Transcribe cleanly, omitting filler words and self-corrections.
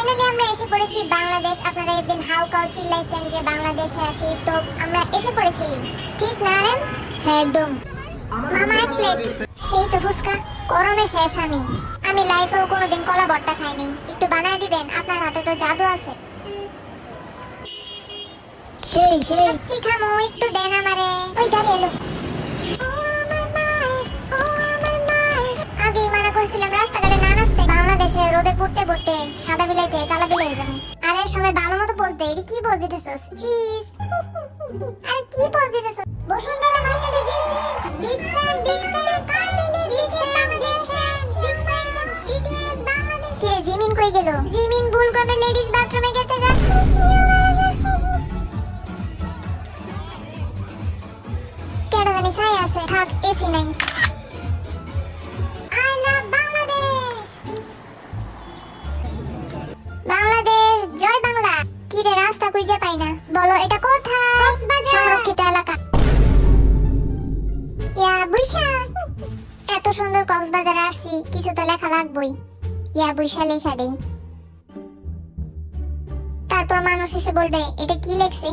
Finally আমরা এসে পড়েছি বাংলাদেশ। আপনারা একদিন হাউ কাউ চিল্লাইছেন যে বাংলাদেশে আসি, তো আমরা এসে পড়েছি। ঠিক না রে? হ্যাঁ একদম। মামা এক প্লেট। সেই তো ফুচকা। গরমে শেষ আমি। আমি লাইফেও কোনোদিন কলা ভর্তা খাইনি। একটু বানায় দিবেন, আপনার হাতে তো জাদু আছে। সেই খামো, একটু দেন আমারে। ওই গাড়ি এলো। আগেই মানা করছিলাম রাস্তাঘাটে না নাচতে। বাংলাদেশে রোদে পড়তে পড়তে সাদা বিলাইতে কালা বিলাই যাবে। আরে সবাই ভালো মতো পোজ দে। এটা কি পোজ দিতেছস? চিজ। আরে কি পোজ দিতেছস? বসুন্ধরা মার্কেটে জি বিগ ফ্যান কাইলে big Bangladesh big fan BTS Bangladesh. কে জিমিন কই গেল? জিমিন ভুল করে লেডিস বাথরুমে গেছে গা। কেডা জানি ছাই আছে। থাক, এসি নাই। I love Bangladesh. বাংলাদেশ জয় বাংলা। কি রে, রাস্তা খুঁজে পাই না। বলো এটা কোথায়? কক্সবাজার সংরক্ষিত এলাকা। ইয়া বুইশা। এত সুন্দর কক্সবাজারে আসছি, কিছু তো লেখা লাগবেই। ইয়া বুইশা লেখা দেই, তারপর মানুষ এসে বলবে এটা কি লেখছে।